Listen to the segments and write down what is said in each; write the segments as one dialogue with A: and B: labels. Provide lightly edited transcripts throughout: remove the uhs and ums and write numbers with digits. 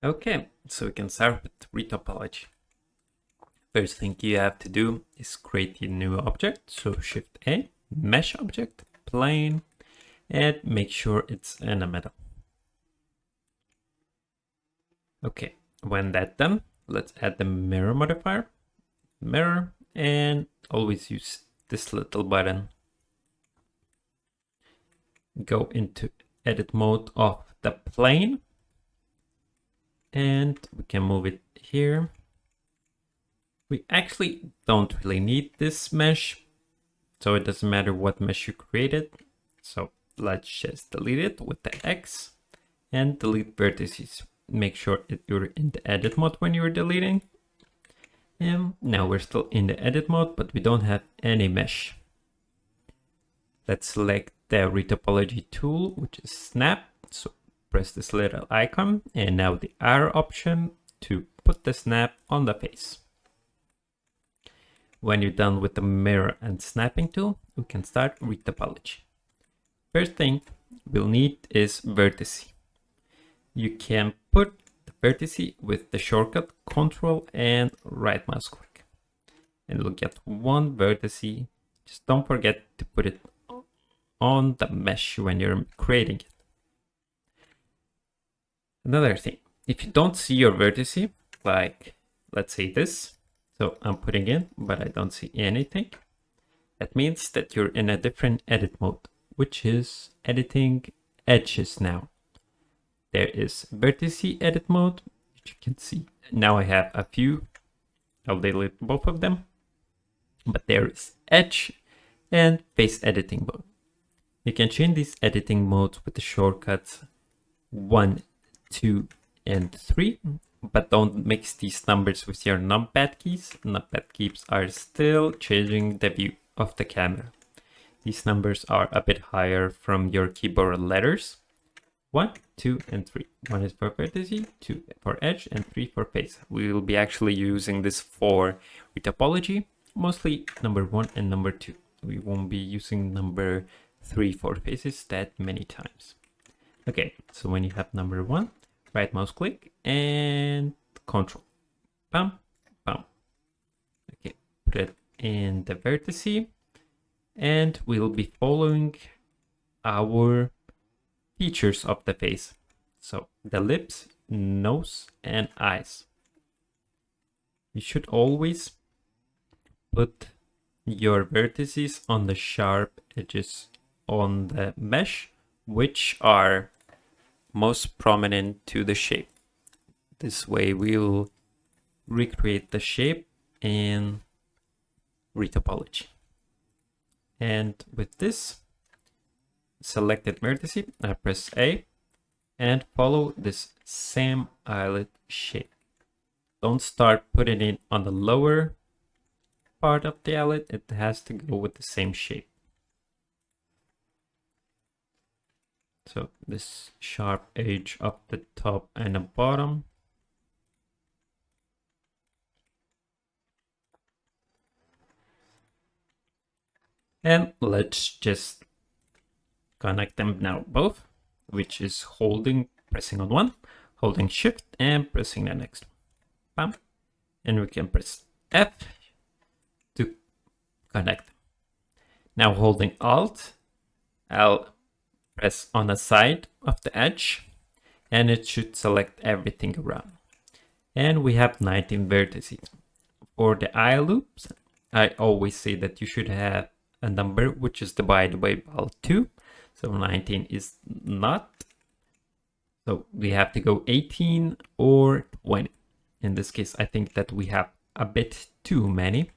A: Okay, so we can start with retopology. First thing you have to do is create a new object. So Shift A, mesh object, plane, and make sure it's in the middle. Okay, when that's done, let's add the mirror modifier, mirror, and always use this little button. Go into edit mode of the plane, and we can move it here. We actually don't really need this mesh, so it doesn't matter what mesh you created. So let's just delete it with the X and delete vertices. Make sure that you're in the edit mode when you're deleting. And now we're still in the edit mode, but we don't have any mesh. Let's select the Retopology tool, which is snap. So press this little icon and now the arrow option to put the snap on the face. When you're done with the mirror and snapping tool, we can start retopology. First thing we'll need is vertice. You can put the vertice with the shortcut Control and right mouse click. And we'll get one vertice. Just don't forget to put it on the mesh when you're creating it. Another thing, if you don't see your vertice, like let's say this, so I'm putting in, but I don't see anything. That means that you're in a different edit mode, which is editing edges now. There is vertice edit mode, which you can see. Now I have a few. I'll delete both of them. But there is edge and face editing mode. You can change these editing modes with the shortcuts 1, 2, and 3. But don't mix these numbers with your numpad keys. Numpad keys are still changing the view of the camera. These numbers are a bit higher from your keyboard letters. 1, 2, and 3. 1 is for vertice, 2 for edge, and 3 for face. We will be actually using this for retopology, mostly number 1 and number 2. We won't be using number 3 for faces that many times. Okay, so when you have number 1, right mouse click and Control. Bam, bam. Okay, put it in the vertice, and we'll be following our features of the face. So the lips, nose, and eyes. You should always put your vertices on the sharp edges on the mesh, which are most prominent to the shape. This way we'll recreate the shape in retopology. And with this selected vertice, I press A and follow this same eyelid shape. Don't start putting it on the lower part of the eyelid. It has to go with the same shape. So this sharp edge of the top and the bottom. And let's just connect them now both, which is pressing on one, holding shift and pressing the next one. Bam. And we can press F to connect them. Now holding Alt, I'll press on the side of the edge and it should select everything around. And we have 19 vertices. For the eye loops, I always say that you should have a number which is divided by 2. So 19 is not. So we have to go 18 or 20. In this case, I think that we have a bit too many.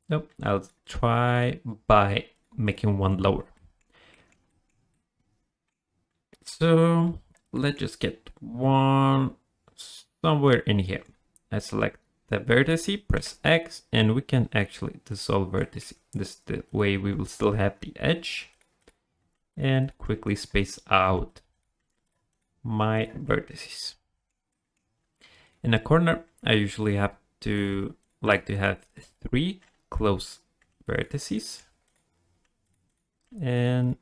A: Nope, I'll try by making one lower. So let's just get one somewhere in here. I select the vertice, press X, and we can actually dissolve vertice. This is the way we will still have the edge. And quickly space out my vertices. In a corner, I usually like to have 3 close vertices. And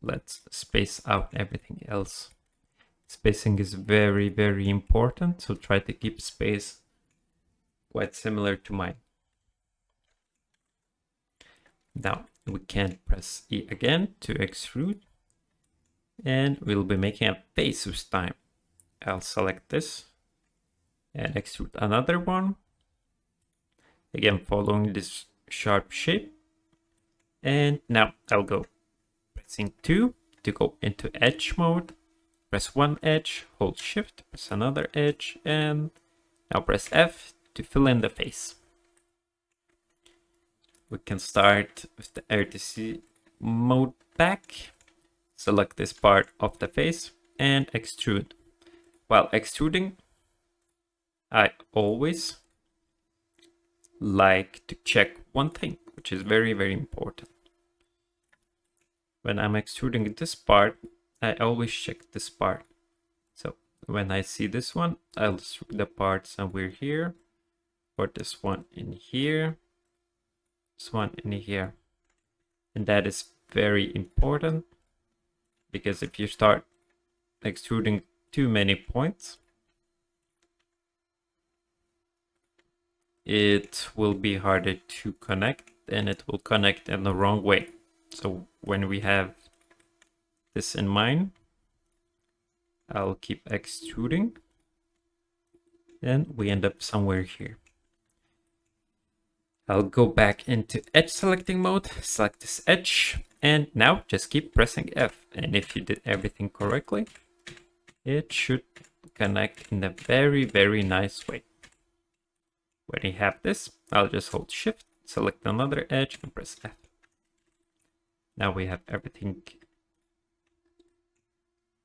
A: let's space out everything else. Spacing is very, very important, so try to keep space quite similar to mine. Now we can press E again to extrude, and we'll be making a face this time. I'll select this and extrude another one. Again, following this sharp shape. And now I'll go pressing 2 to go into edge mode. Press one edge, hold shift, press another edge, and now press F to fill in the face. We can start with the RTC mode back. Select this part of the face and extrude. While extruding, I always like to check one thing, which is very, very important. When I'm extruding this part, I always check this part. So when I see this one, I'll extrude the part somewhere here, or this one in here, this one in here. And that is very important, because if you start extruding too many points, it will be harder to connect, and it will connect in the wrong way. So when we have this in mind, I'll keep extruding, and we end up somewhere here. I'll go back into edge selecting mode, select this edge, and now just keep pressing F. And if you did everything correctly, it should connect in a very, very nice way. When you have this, I'll just hold shift, select another edge, and press F. Now we have everything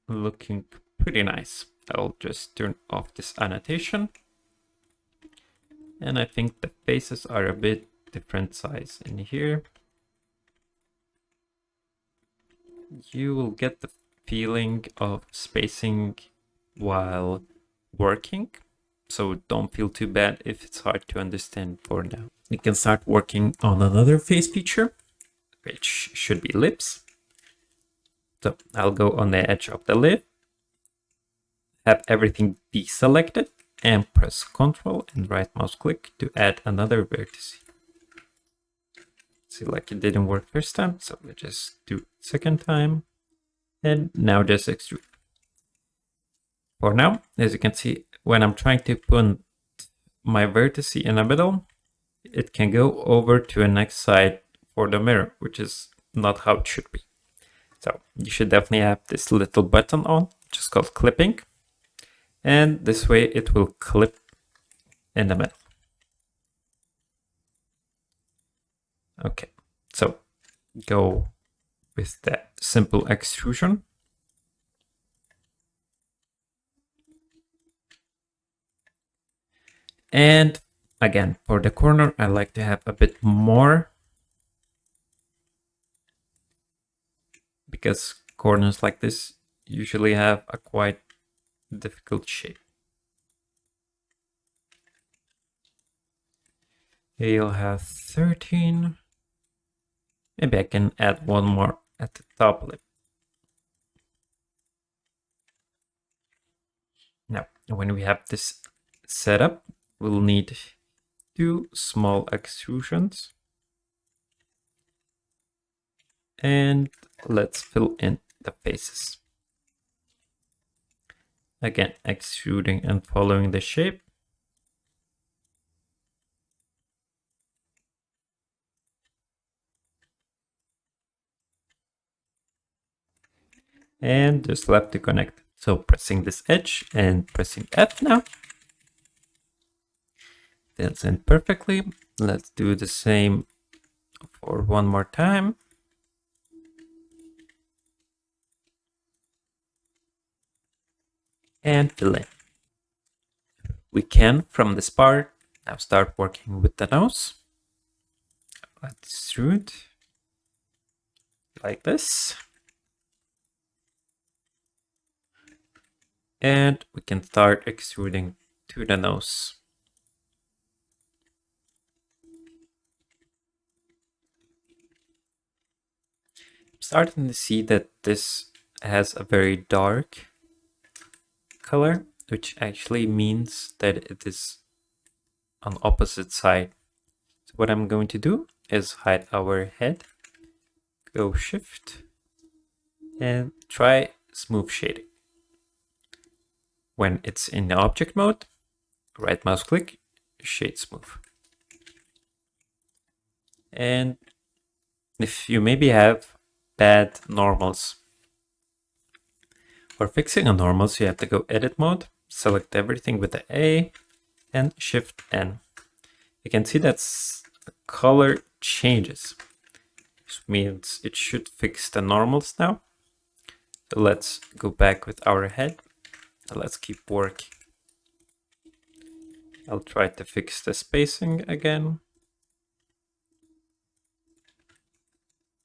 A: looking pretty nice. I'll just turn off this annotation. And I think the faces are a bit different size in here. You will get the feeling of spacing while working, so don't feel too bad if it's hard to understand for now. We can start working on another face feature, which should be lips. So I'll go on the edge of the lip, have everything deselected, and press Ctrl and right mouse click to add another vertex. See, like it didn't work first time, so we just do it second time, and now just extrude. For now, as you can see, when I'm trying to put my vertex in the middle, it can go over to the next side for the mirror, which is not how it should be. So you should definitely have this little button on, which is called clipping. And this way it will clip in the middle. Okay, so go with that simple extrusion. And again, for the corner, I like to have a bit more, because corners like this usually have a quite difficult shape. Here you'll have 13. Maybe I can add one more at the top lip. Now, when we have this set up, we'll need 2 small extrusions. And let's fill in the faces. Again, extruding and following the shape. And just left to connect. So pressing this edge and pressing F now. Fills in perfectly. Let's do the same for one more time. And fill in. We can, from this part, now start working with the nose. Let's extrude like this. And we can start extruding to the nose. I'm starting to see that this has a very dark color, which actually means that it is on opposite side. So what I'm going to do is hide our head, go Shift, and try smooth shading. When it's in the object mode, right mouse click, shade smooth. And if you maybe have bad normals, for fixing a normals, you have to go edit mode, select everything with the A and Shift N. You can see that the color changes, which means it should fix the normals now. So let's go back with our head and let's keep working. I'll try to fix the spacing again.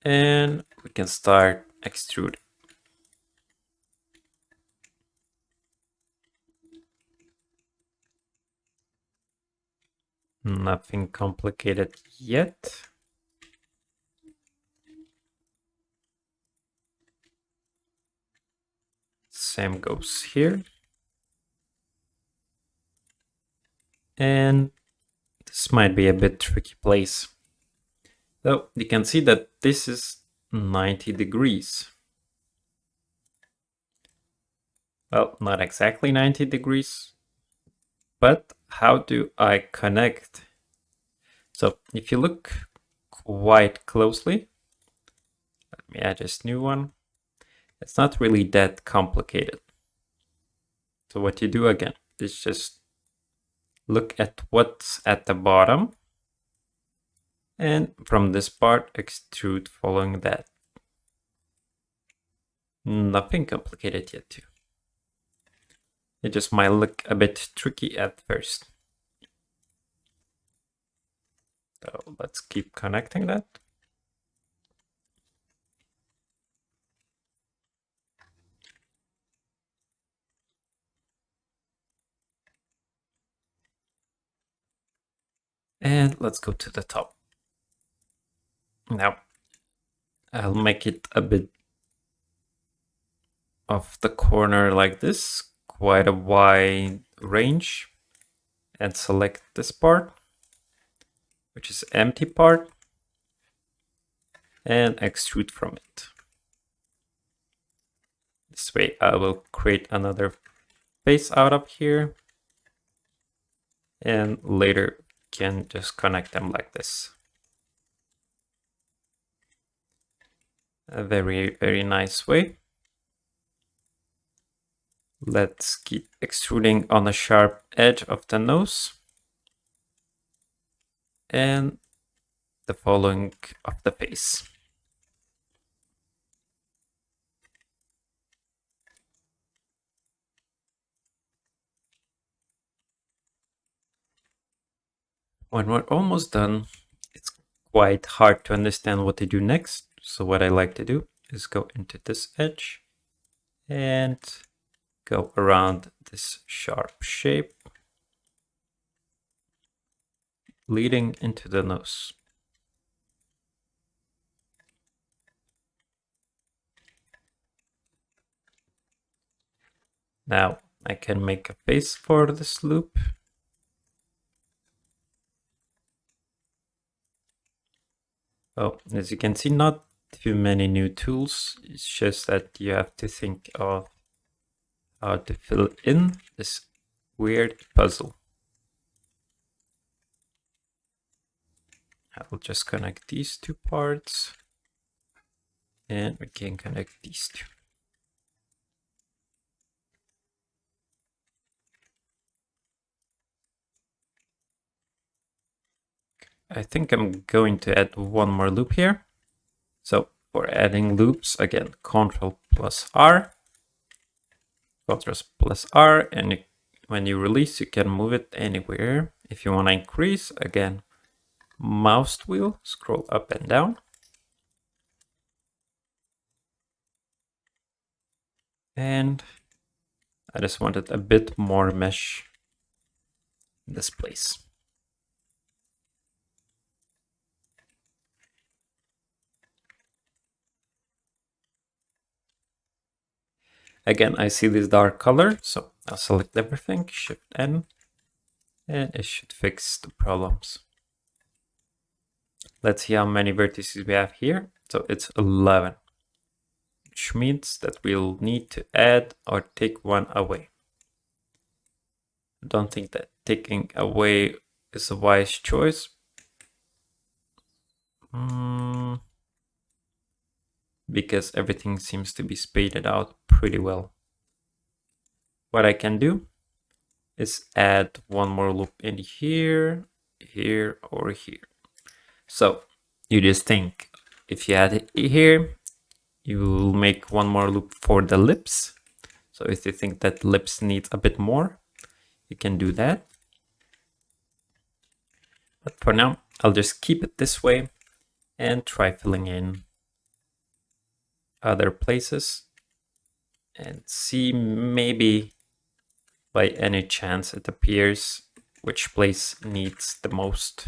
A: And we can start extruding. Nothing complicated yet. Same goes here. And this might be a bit tricky place. So you can see that this is 90 degrees. Well, not exactly 90 degrees, but how do I connect? So if you look quite closely, let me add this new one. It's not really that complicated. So what you do again is just look at what's at the bottom. And from this part, extrude following that. Nothing complicated yet too. It just might look a bit tricky at first. So let's keep connecting that. And let's go to the top. Now, I'll make it a bit off the corner like this, quite a wide range, and select this part, which is empty part, and extrude from it. This way I will create another face out of here, and later can just connect them like this. A very, very nice way. Let's keep extruding on the sharp edge of the nose and the following of the face. When we're almost done, it's quite hard to understand what to do next. So what I like to do is go into this edge and go around this sharp shape, leading into the nose. Now I can make a face for this loop. Oh, as you can see, not too many new tools. It's just that you have to think of how to fill in this weird puzzle. I will just connect these two parts and we can connect these two. I think I'm going to add one more loop here. So for adding loops, again, Ctrl plus R, Ctrl plus R, and when you release, you can move it anywhere. If you want to increase, again, mouse wheel, scroll up and down. And I just wanted a bit more mesh in this place. Again, I see this dark color, so I'll select everything, Shift N, and it should fix the problems. Let's see how many vertices we have here. So it's 11, which means that we'll need to add or take one away. I don't think that taking away is a wise choice. Because everything seems to be spaded out pretty well. What I can do is add one more loop in here, here, or here. So you just think if you add it here, you will make one more loop for the lips. So if you think that lips needs a bit more, you can do that. But for now, I'll just keep it this way and try filling in other places and see maybe by any chance it appears which place needs the most.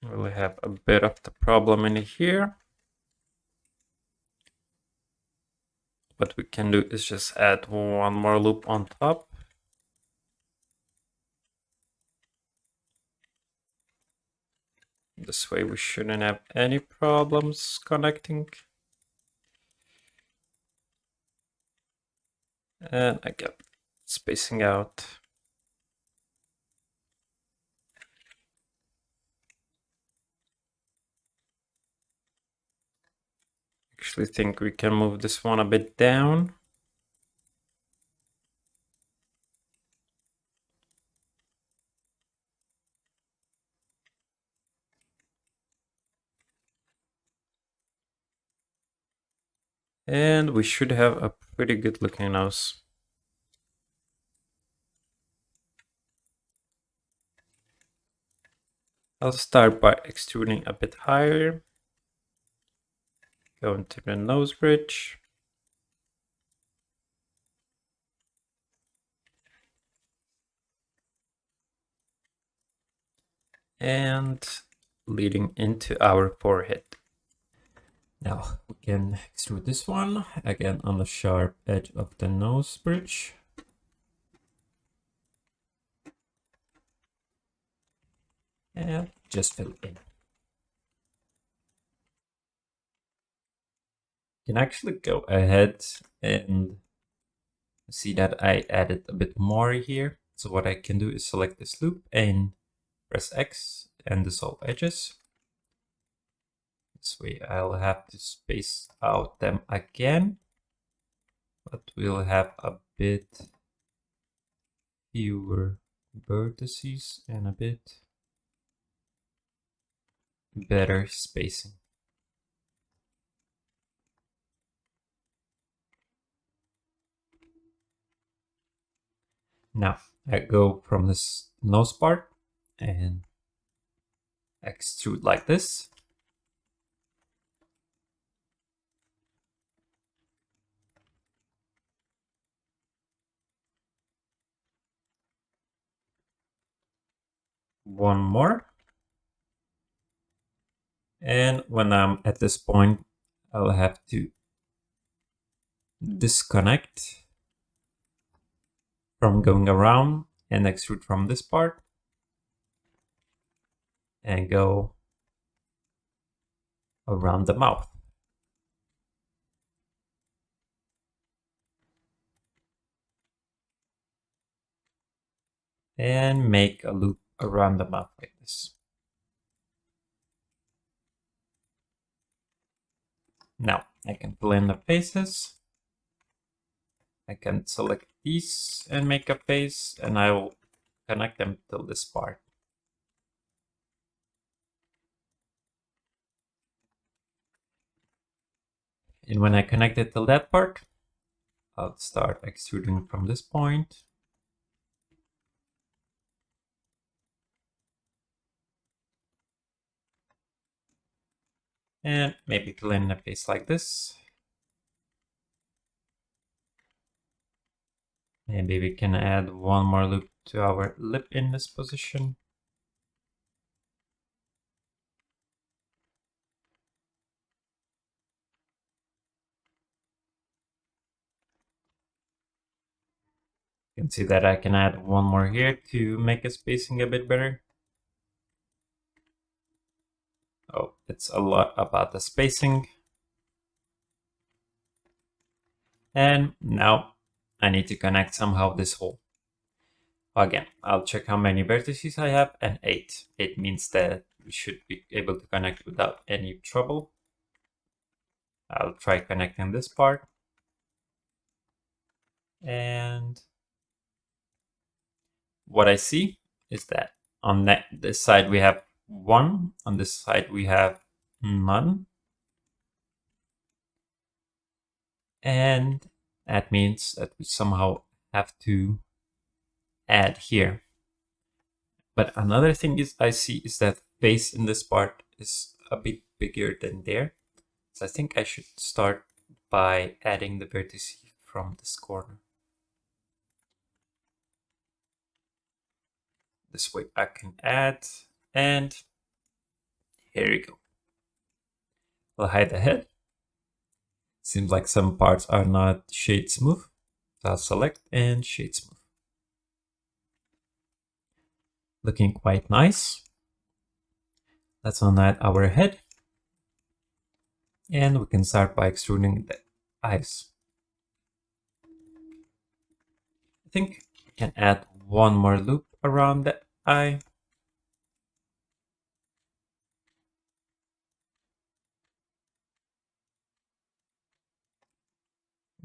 A: We'll have a bit of the problem in here. What we can do is just add one more loop on top. This way we shouldn't have any problems connecting. And again, spacing out. Actually think we can move this one a bit down. And we should have a pretty good looking nose. I'll start by extruding a bit higher. Go into the nose bridge. And leading into our forehead. Now we can extrude this one again on the sharp edge of the nose bridge. And just fill in. You can actually go ahead and see that I added a bit more here. So what I can do is select this loop and press X and dissolve edges. This way I'll have to space out them again, but we'll have a bit fewer vertices and a bit better spacing. Now I go from this nose part and extrude like this. One more. And when I'm at this point, I'll have to disconnect from going around and extrude from this part and go around the mouth. And make a loop around the mouth like this. Now I can blend the faces. I can select these and make a face, and I will connect them to this part. And when I connect it to that part, I'll start extruding from this point. And maybe fill in a face like this. Maybe we can add one more loop to our lip in this position. You can see that I can add one more here to make the spacing a bit better. Oh, it's a lot about the spacing. And now I need to connect somehow this hole. Again, I'll check how many vertices I have, and 8. It means that we should be able to connect without any trouble. I'll try connecting this part. And what I see is that on this side we have 1, on this side we have none. And that means that we somehow have to add here. But another thing is I see is that face in this part is a bit bigger than there. So I think I should start by adding the vertice from this corner. This way I can add, and here we go. I'll hide the head. Seems like some parts are not shade smooth. So I'll select and shade smooth. Looking quite nice. Let's unadd our head. And we can start by extruding the eyes. I think we can add one more loop around the eye.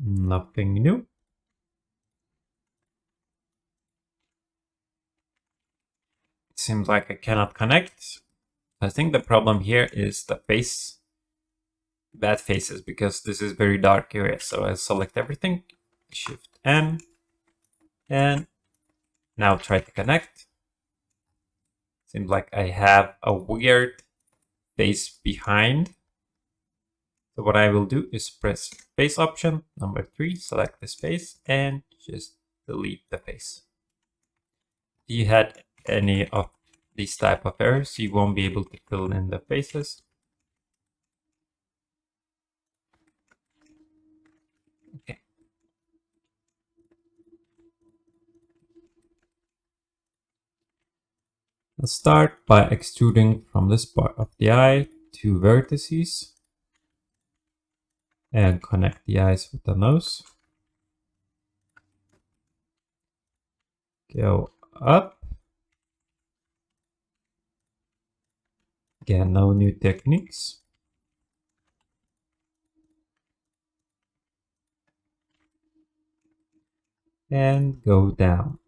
A: Nothing new. It seems like I cannot connect. I think the problem here is the face, bad faces, because this is very dark area. So I select everything, Shift N, and now try to connect. Seems like I have a weird face behind. So what I will do is press face option, number 3, select this face, and just delete the face. If you had any of these type of errors, you won't be able to fill in the faces. Okay. Let's start by extruding from this part of the eye 2 vertices and connect the eyes with the nose. Go up. Again, no new techniques. And go down.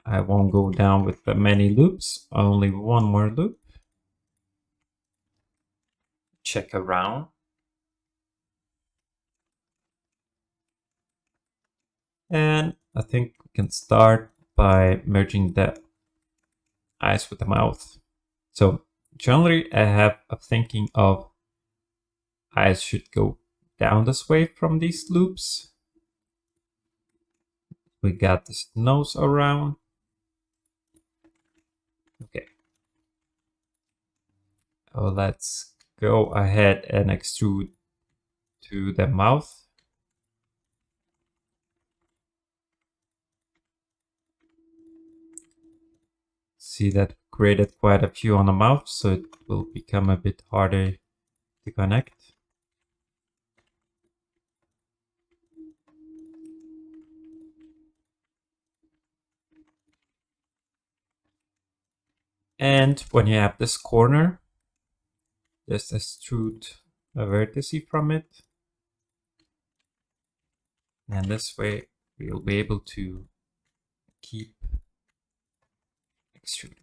A: I won't go down with the many loops, only one more loop. Check around. And I think we can start by merging the eyes with the mouth. So generally I have a thinking of eyes should go down this way from these loops. We got this nose around. Okay. Oh, let's go ahead and extrude to the mouth. See that created quite a few on the mouth, so it will become a bit harder to connect. And when you have this corner, just extrude a vertex from it. And this way we'll be able to keep extruding.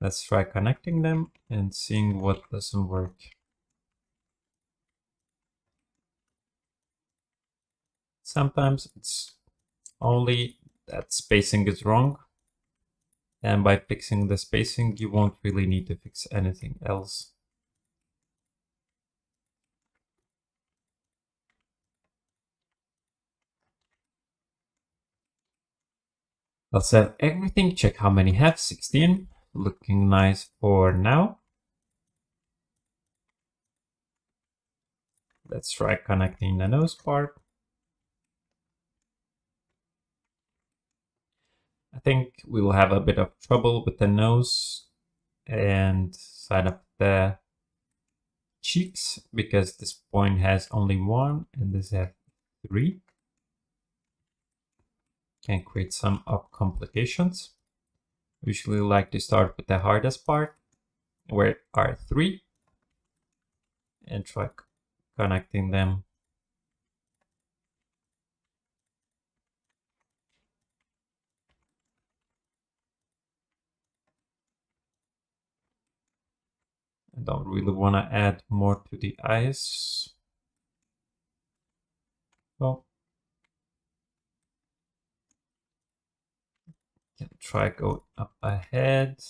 A: Let's try connecting them and seeing what doesn't work. Sometimes it's only that spacing is wrong. And by fixing the spacing, you won't really need to fix anything else. Let's save everything, check how many have, 16. Looking nice for now. Let's try connecting the nose part. I think we will have a bit of trouble with the nose and side of the cheeks because this point has only one and this has 3. Can create some of complications. Usually like to start with the hardest part where are 3 and try connecting them. I don't really want to add more to the eyes. Well, can try go up ahead.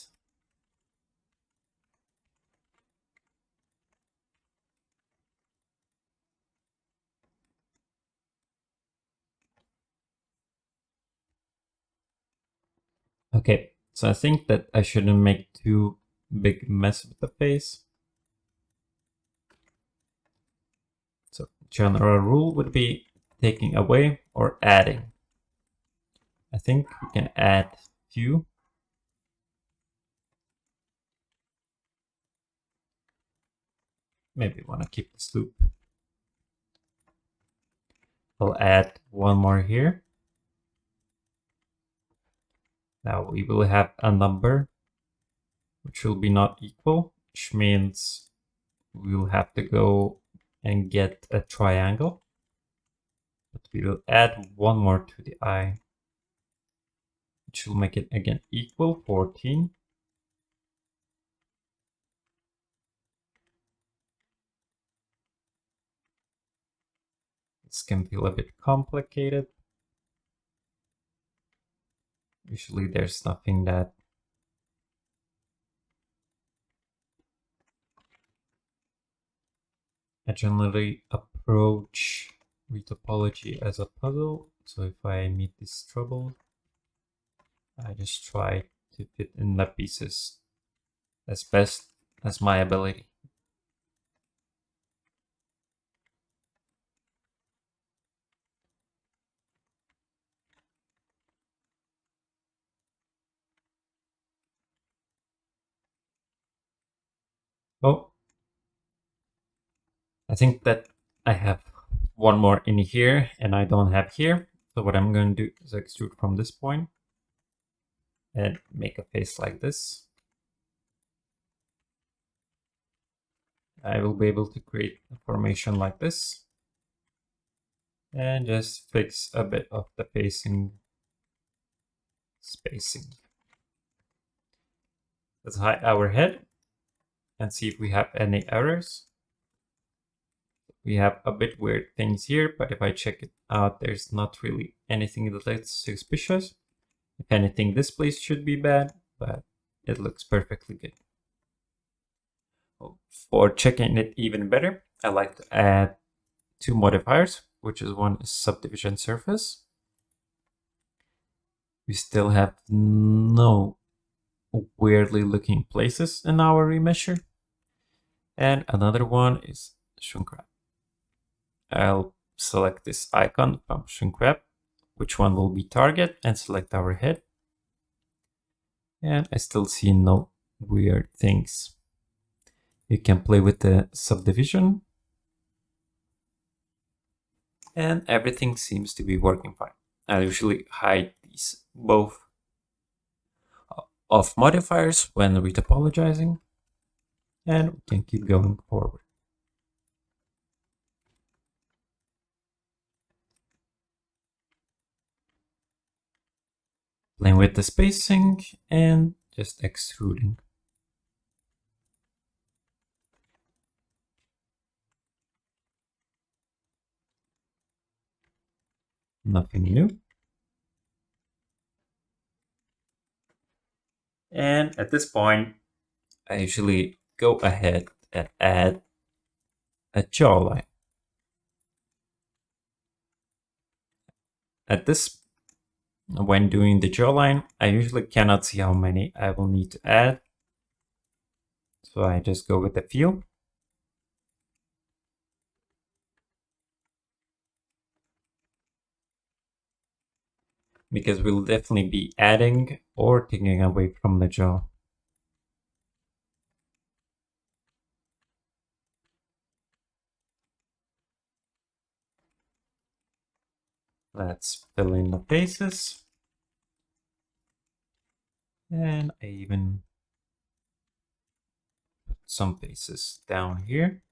A: Okay, so I think that I shouldn't make too big mess with the face. So general rule would be taking away or adding. I think we can add few. Maybe want to keep this loop. I'll add one more here. Now we will have a number which will be not equal, which means we'll have to go and get a triangle. But we will add one more to the eye, which will make it again equal, 14. This can feel a bit complicated. Usually there's nothing that I generally approach retopology as a puzzle. So if I meet this trouble, I just try to fit in the pieces as best as my ability. Oh, I think that I have one more in here and I don't have here. So what I'm going to do is extrude from this point and make a face like this. I will be able to create a formation like this and just fix a bit of the spacing. Let's hide our head and see if we have any errors. We have a bit weird things here, but if I check it out, there's not really anything that looks suspicious. If anything, this place should be bad, but it looks perfectly good. For checking it even better, I like to add 2 modifiers, which is one is subdivision surface. We still have no weirdly looking places in our remeasure. And another one is shrink wrap. I'll select this icon from shrink wrap, which one will be target, and select our head. And I still see no weird things. You can play with the subdivision. And everything seems to be working fine. I usually hide these both of modifiers when retopologizing, and we can keep going forward. Playing with the spacing and just extruding. Nothing new. And at this point, I usually go ahead and add a jawline. At this, when doing the jawline, I usually cannot see how many I will need to add. So I just go with the feel. Because we'll definitely be adding or taking away from the jaw. Let's fill in the faces. And I even put some faces down here.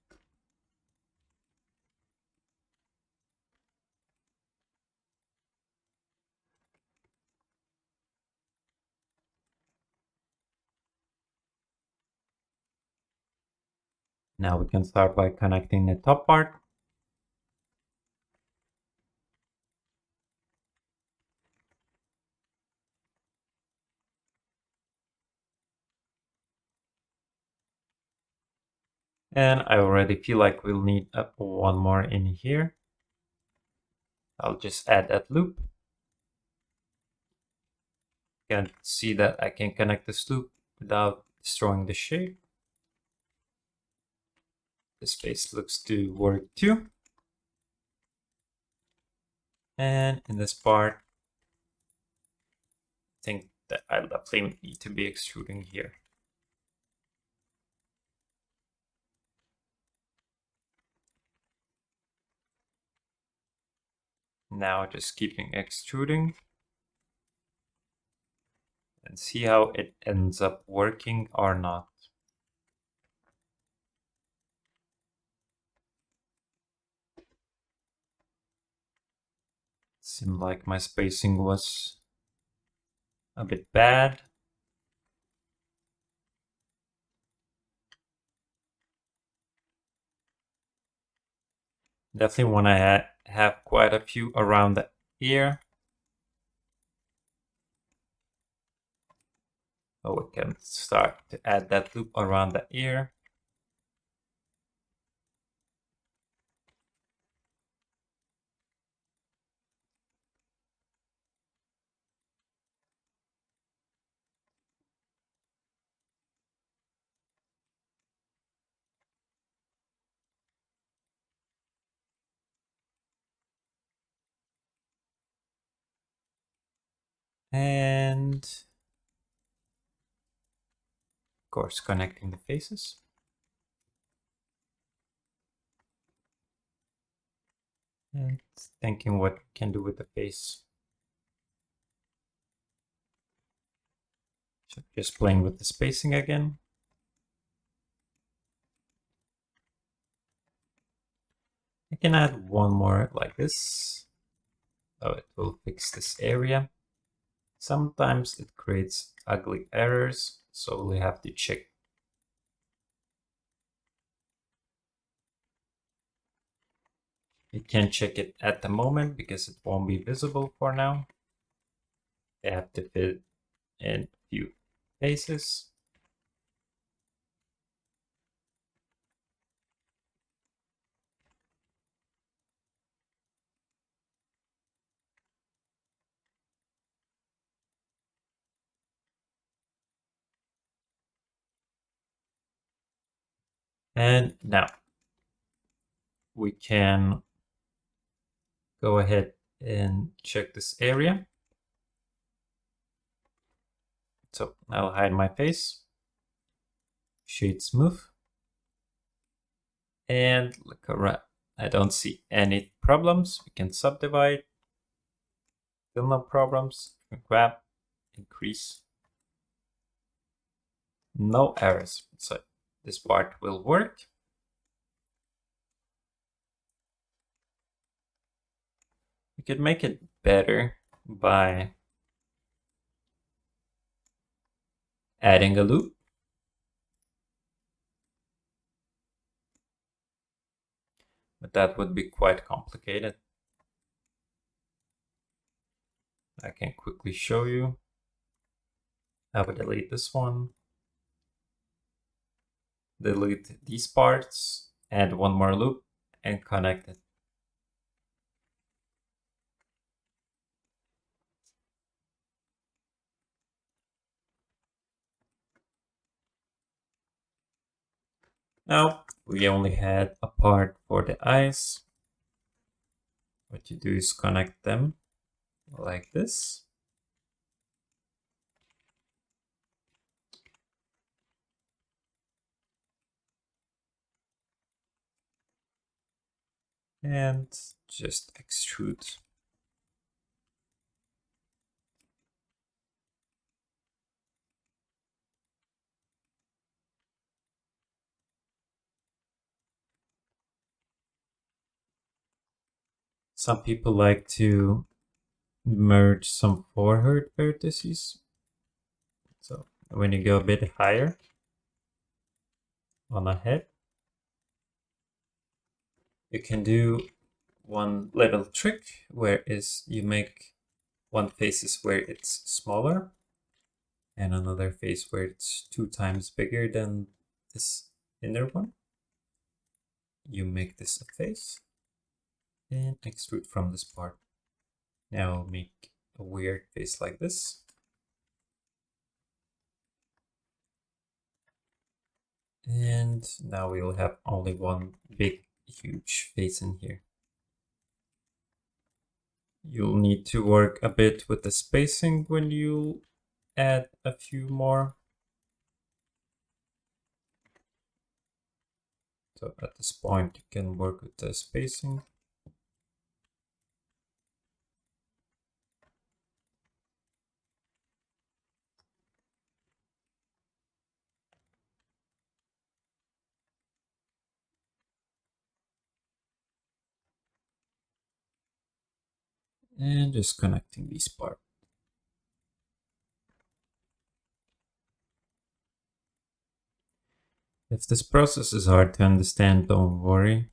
A: Now we can start by connecting the top part. And I already feel like we'll need one more in here. I'll just add that loop. You can see that I can connect this loop without destroying the shape. This face looks to work too. And in this part, I think that I'll definitely need to be extruding here. Now just keeping extruding and see how it ends up working or not. Seemed like my spacing was a bit bad. Definitely want to have quite a few around the ear. Oh, we can start to add that loop around the ear. And of course, connecting the faces. And thinking what we can do with the face. So just playing with the spacing again. I can add one more like this. Oh, it will fix this area. Sometimes it creates ugly errors, so we have to check. You can't check it at the moment because it won't be visible for now. They have to fit in a few faces. And now we can go ahead and check this area. So I'll hide my face, shade smooth, and look around. I don't see any problems. We can subdivide. Still no problems. Grab, increase. No errors. So this part will work. We could make it better by adding a loop. But that would be quite complicated. I can quickly show you. I will delete this one, delete these parts, add one more loop, and connect it. Now we only had a part for the eyes. What you do is connect them like this. And just extrude. Some people like to merge some forehead vertices. So when you go a bit higher on a head, you can do one little trick where is you make one faces where it's smaller and another face where it's 2 times bigger than this inner one. You make this a face and extrude from this part. Now make a weird face like this. And now we will have only one big, huge face in here. You'll need to work a bit with the spacing when you add a few more. So at this point, you can work with the spacing. And just connecting these parts. If this process is hard to understand, don't worry.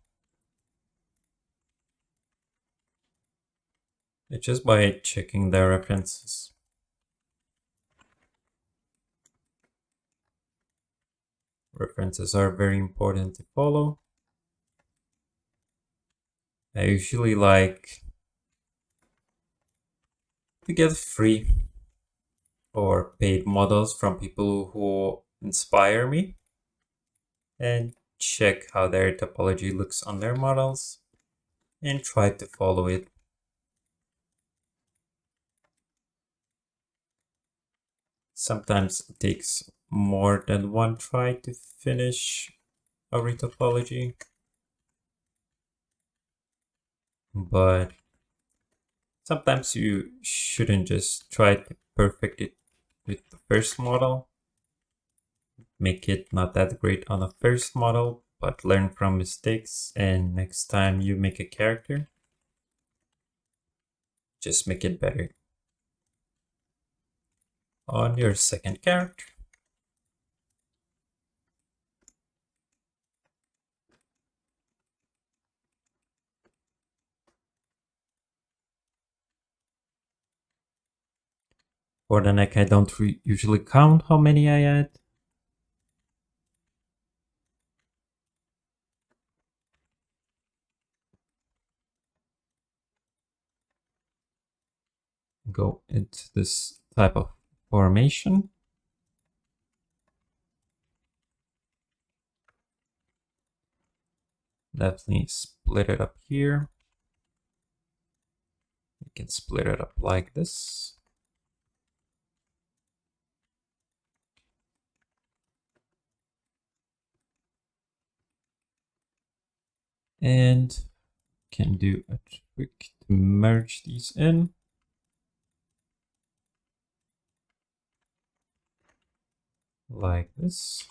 A: It's just by checking the references. References are very important to follow. I usually like to get free or paid models from people who inspire me and check how their topology looks on their models and try to follow it. Sometimes it takes more than one try to finish a retopology, but sometimes you shouldn't just try to perfect it with the first model. Make it not that great on the first model, but learn from mistakes, and next time you make a character, just make it better on your second character. For the neck, I don't usually count how many I add. Go into this type of formation. Definitely split it up here. You can split it up like this. And can do a trick to merge these in. Like this.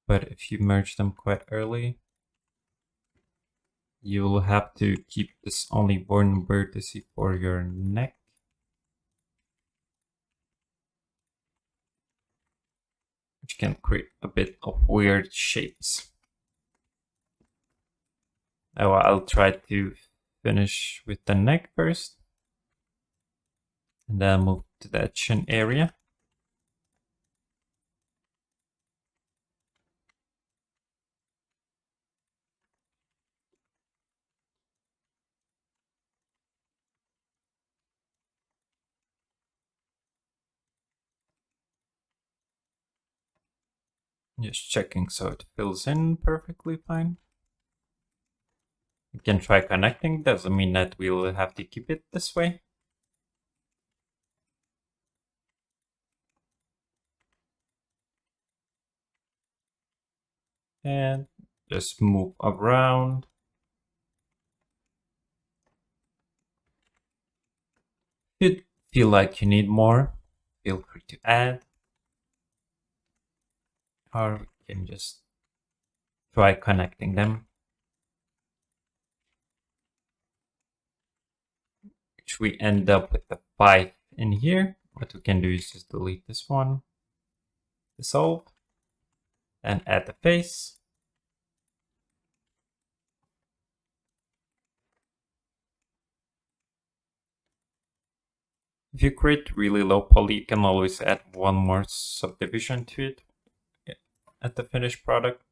A: But if you merge them quite early, you will have to keep this only one vertex for your neck. Which can create a bit of weird shapes. Now I'll try to finish with the neck first. And then move to that chin area. Just checking so it fills in perfectly fine. You can try connecting, doesn't mean that we'll have to keep it this way. And just move around. If you feel like you need more, feel free to add. Or you can just try connecting them. Which we end up with the 5 in here. What we can do is just delete this one, dissolve, and add the face. If you create really low poly, you can always add one more subdivision to it at the finished product.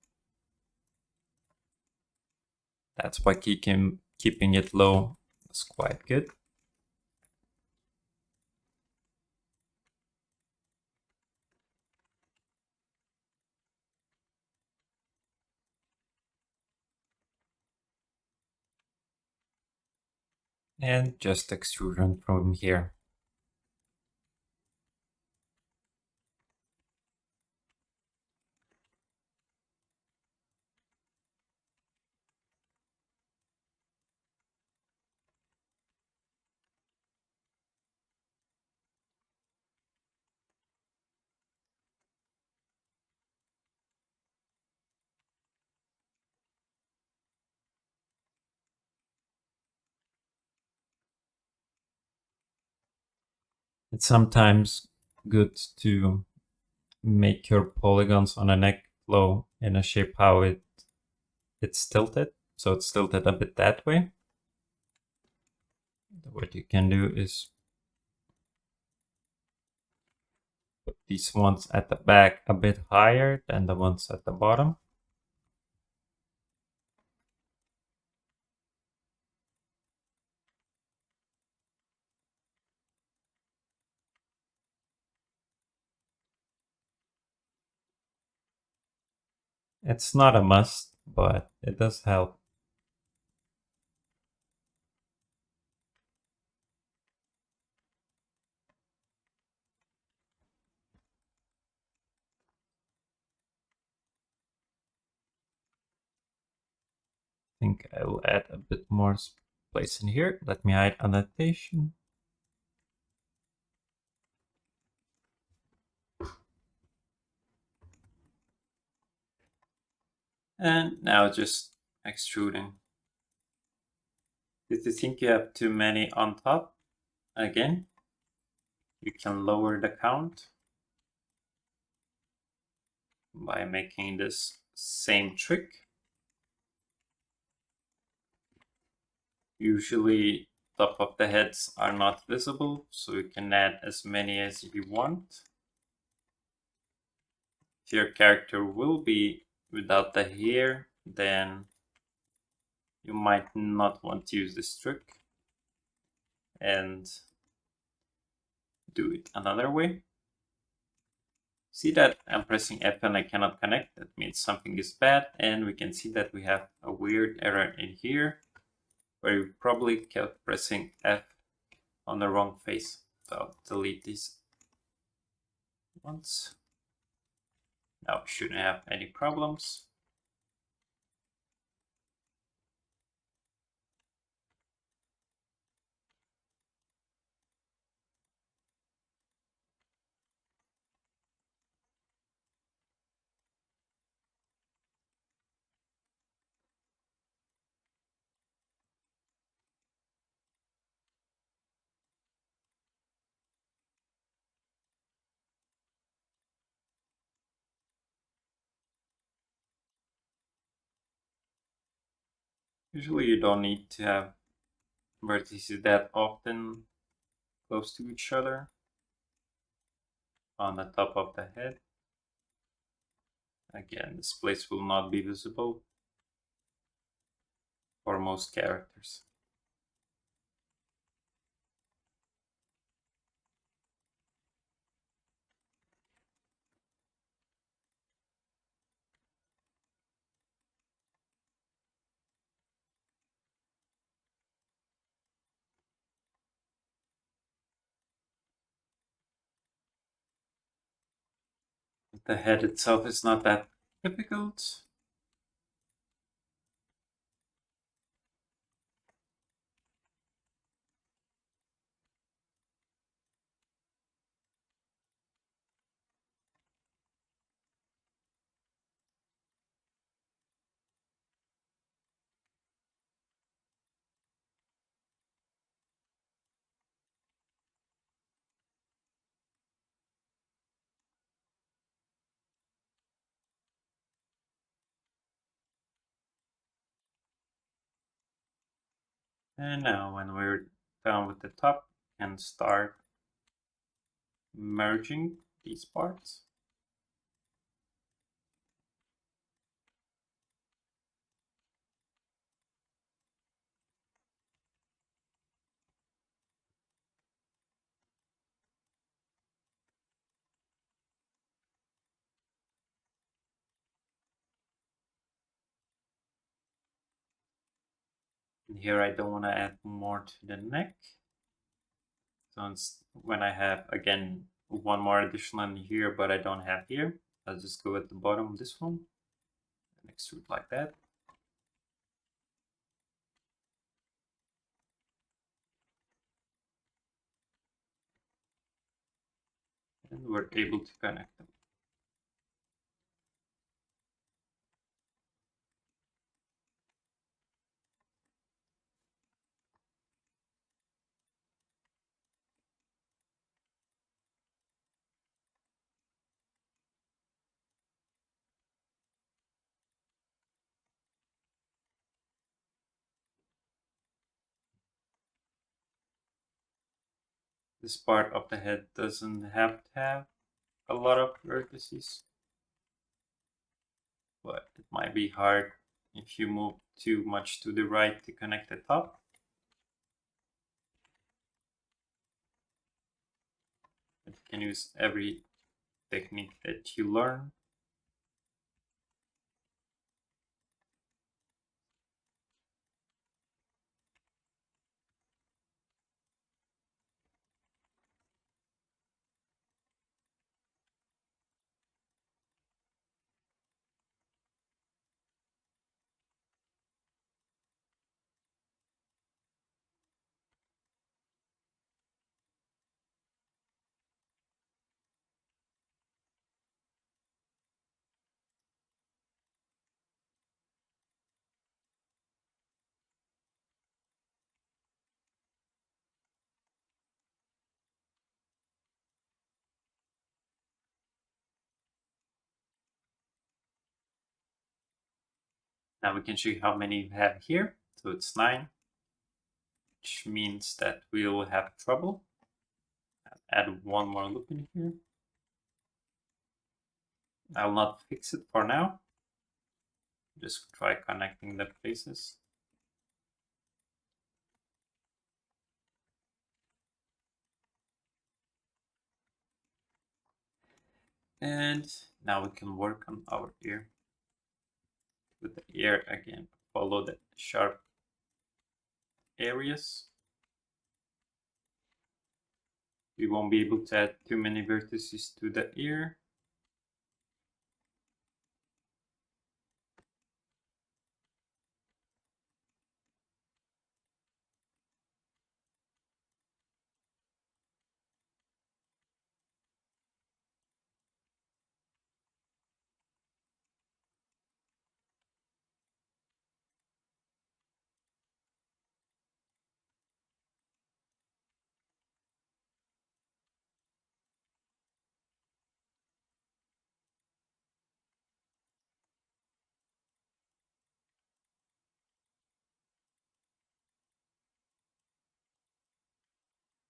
A: That's why keeping it low is quite good. And just extrusion from here. It's sometimes good to make your polygons on a neck flow in a shape how it's tilted. So it's tilted a bit that way. What you can do is put these ones at the back a bit higher than the ones at the bottom. It's not a must, but it does help. I think I will add a bit more place in here. Let me hide annotation. And now just extruding. If you think you have too many on top, again, you can lower the count by making this same trick. Usually top of the heads are not visible, so you can add as many as you want. If your character will be without the hair, then you might not want to use this trick and do it another way. See that I'm pressing F and I cannot connect. That means something is bad, and we can see that we have a weird error in here where we probably kept pressing F on the wrong face. So I'll delete these ones. Now we shouldn't have any problems. Usually you don't need to have vertices that often close to each other on the top of the head. Again, this place will not be visible for most characters. The head itself is not that difficult. And now when we're done with the top, we can start merging these parts. And here I don't want to add more to the neck. So when I have, again, one more additional in here, but I don't have here, I'll just go at the bottom of this one and extrude like that. And we're able to connect them. This part of the head doesn't have to have a lot of vertices, but it might be hard if you move too much to the right to connect the top. But you can use every technique that you learn. Now we can see how many we have here. So it's 9, which means that we will have trouble. Add one more loop in here. I'll not fix it for now. Just try connecting the places. And now we can work on our ear. With the ear again, follow the sharp areas. We won't be able to add too many vertices to the ear.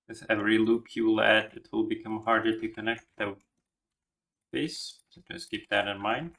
A: With every loop you will add, it will become harder to connect the face, so just keep that in mind.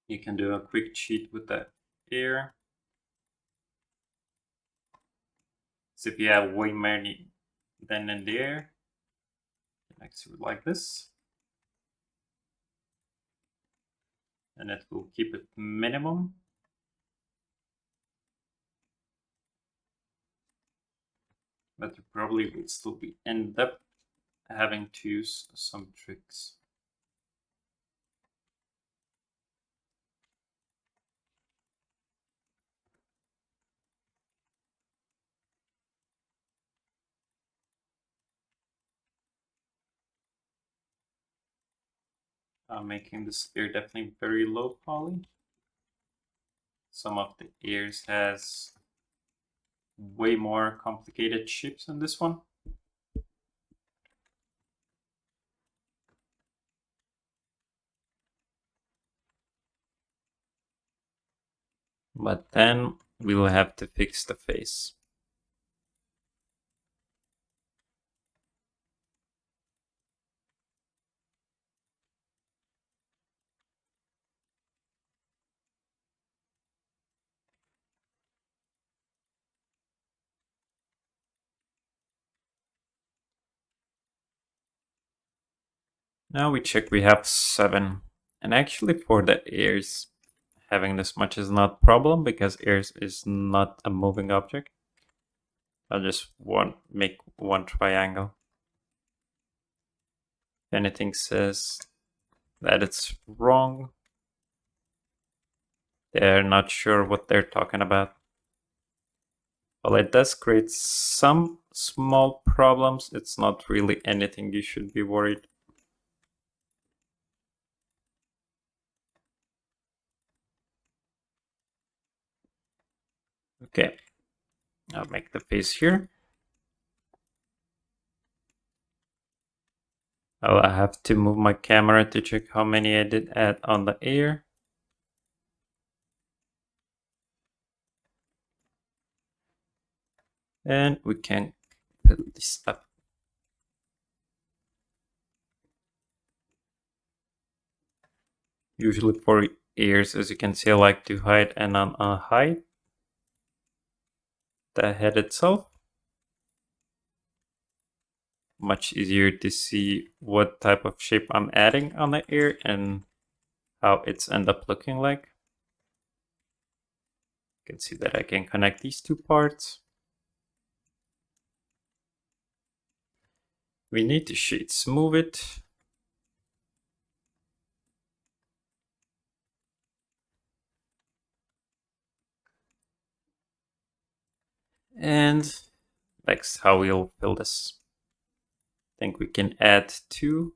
A: You can do a quick cheat with the ear. So if you have way many than in the air, connect to it like this. And it will keep it minimum. But you probably will still end up having to use some tricks. Making this ear definitely very low poly. Some of the ears has way more complicated shapes than this one. But then we will have to fix the face. Now we check we have 7. And actually for the ears, having this much is not problem because ears is not a moving object. I'll just make one triangle. If anything says that it's wrong, they're not sure what they're talking about. Well, it does create some small problems. It's not really anything you should be worried. Okay, I'll make the face here. I'll have to move my camera to check how many I did add on the ear. And we can fill this up. Usually for ears, as you can see, I like to hide and unhide the head itself. Much easier to see what type of shape I'm adding on the ear and how it's end up looking like. You can see that I can connect these two parts. We need to shade smooth it. And that's how we'll fill this. I think we can add 2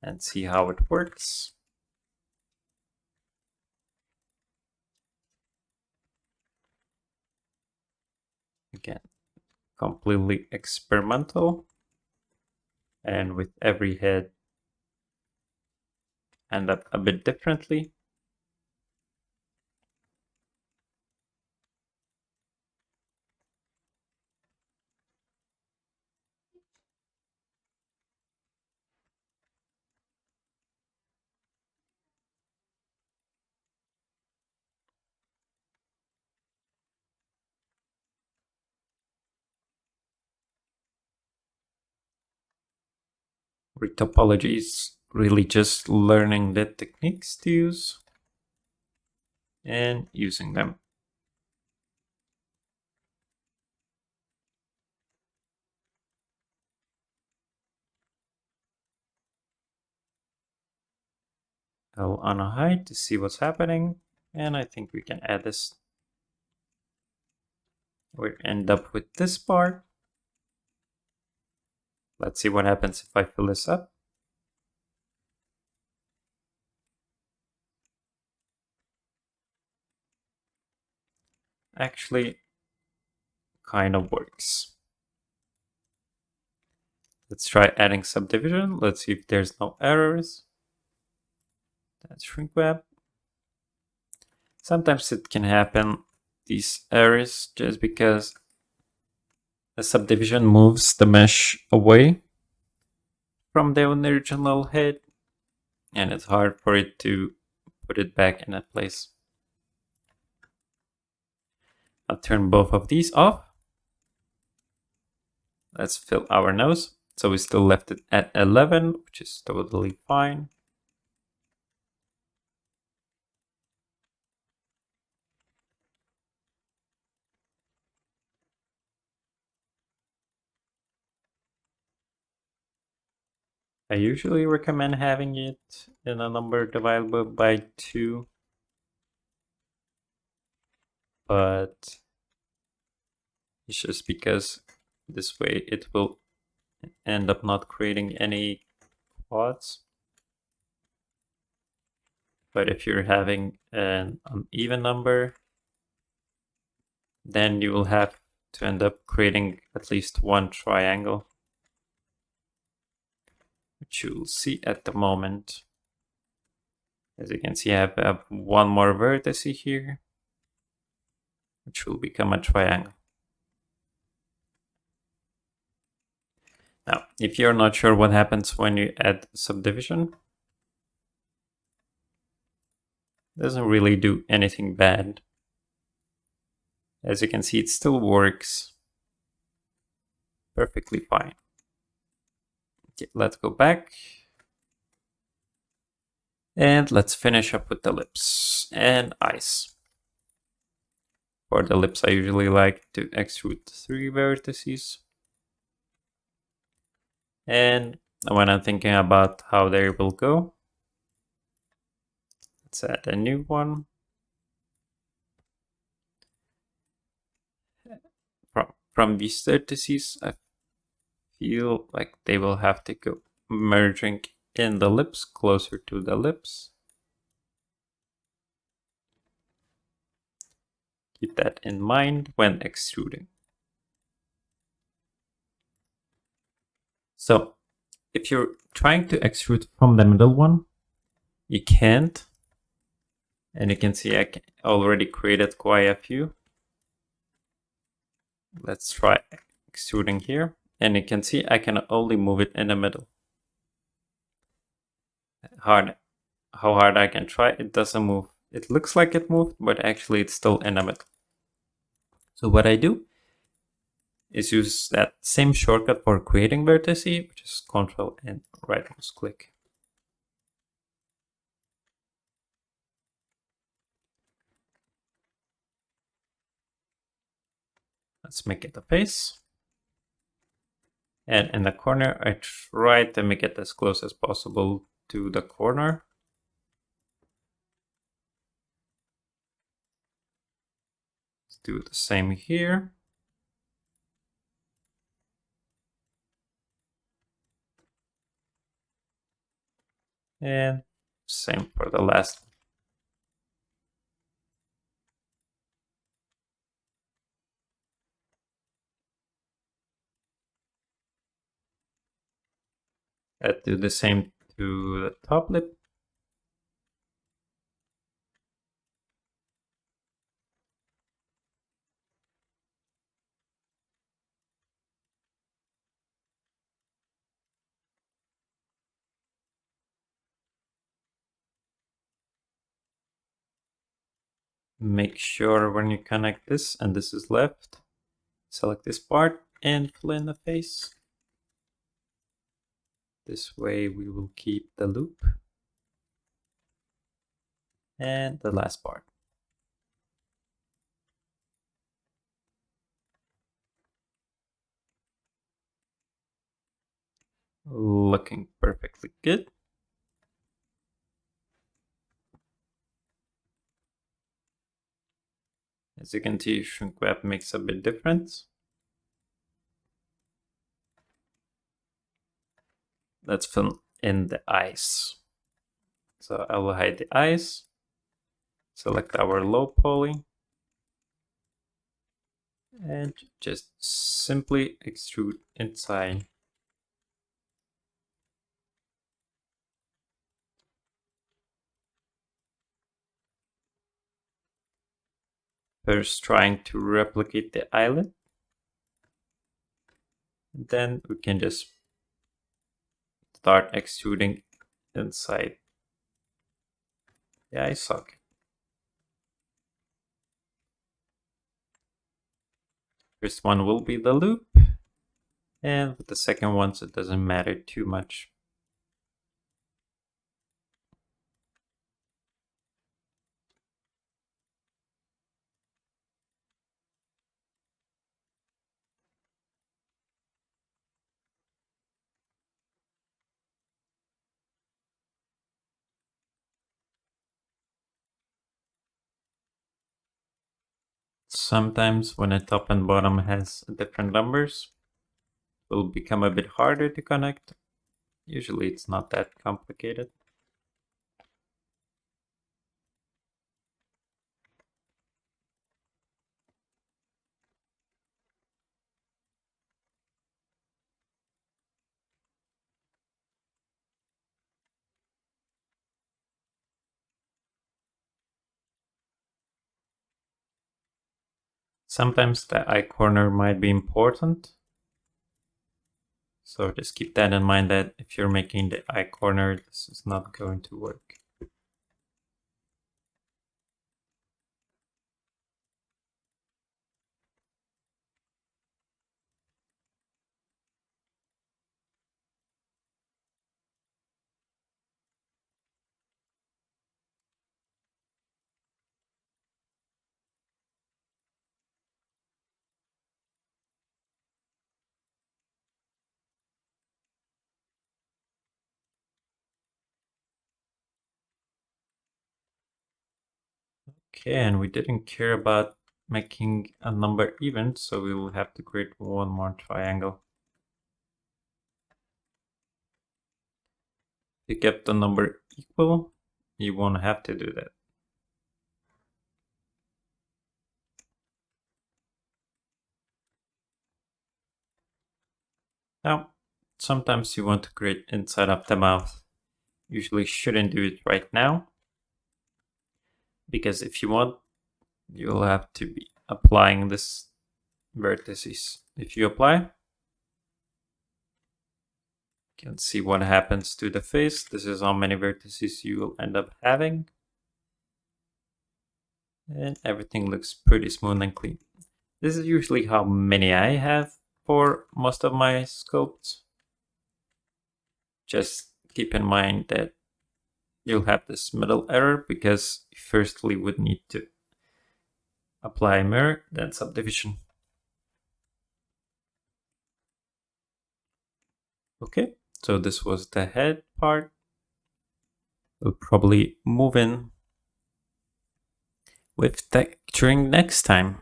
A: and see how it works. Again, completely experimental. And with every head, end up a bit differently. Retopology is really just learning the techniques to use and using them. I'll unhide to see what's happening. And I think we can add this. We end up with this part. Let's see what happens if I fill this up. Actually, kind of works. Let's try adding subdivision. Let's see if there's no errors. That's shrink wrap. Sometimes it can happen, these errors, just because the subdivision moves the mesh away from the original head, and it's hard for it to put it back in that place. I'll turn both of these off. Let's fill our nose. So we still left it at 11, which is totally fine. I usually recommend having it in a number divisible by 2, but it's just because this way it will end up not creating any quads. But if you're having an uneven number, then you will have to end up creating at least one triangle, which you'll see at the moment. As you can see, I have one more vertex here, which will become a triangle. Now, if you're not sure what happens when you add subdivision, it doesn't really do anything bad. As you can see, it still works perfectly fine. Okay, let's go back. And let's finish up with the lips and eyes. For the lips, I usually like to extrude 3 vertices. And when I'm thinking about how they will go, let's add a new one. From these vertices, I feel like they will have to go merging in the lips, closer to the lips. Keep that in mind when extruding. So if you're trying to extrude from the middle one, you can't. And you can see I already created quite a few. Let's try extruding here. And you can see I can only move it in the middle. How hard I can try, it doesn't move. It looks like it moved, but actually it's still in the middle. So what I do is use that same shortcut for creating vertices, which is Ctrl and right mouse click. Let's make it a face. And in the corner, I try to make it as close as possible to the corner. Let's do the same here. And same for the last one. Let's do the same to the top lip. Make sure when you connect this, and this is left, select this part and fill in the face. This way we will keep the loop. And the last part. Looking perfectly good. As you can see, shrink wrap makes a bit difference. Let's fill in the eyes. So I will hide the eyes, select our low poly, and just simply extrude inside. First trying to replicate the eyelid. Then we can just start extruding inside the eye socket. First one will be the loop, and with the second ones it doesn't matter too much. Sometimes when a top and bottom has different numbers, it will become a bit harder to connect. Usually it's not that complicated. Sometimes the eye corner might be important. So just keep that in mind that if you're making the eye corner, this is not going to work. Okay, and we didn't care about making a number even, so we will have to create one more triangle. If you kept the number equal, you won't have to do that. Now, sometimes you want to create inside of the mouth. Usually shouldn't do it right now, because if you want, you'll have to be applying this vertices. If you apply, you can see what happens to the face. This is how many vertices you will end up having. And everything looks pretty smooth and clean. This is usually how many I have for most of my sculpts. Just keep in mind that you'll have this middle error because you firstly would need to apply mirror, then subdivision. Okay, so this was the head part. We'll probably move in with texturing next time.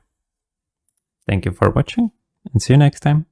A: Thank you for watching and see you next time.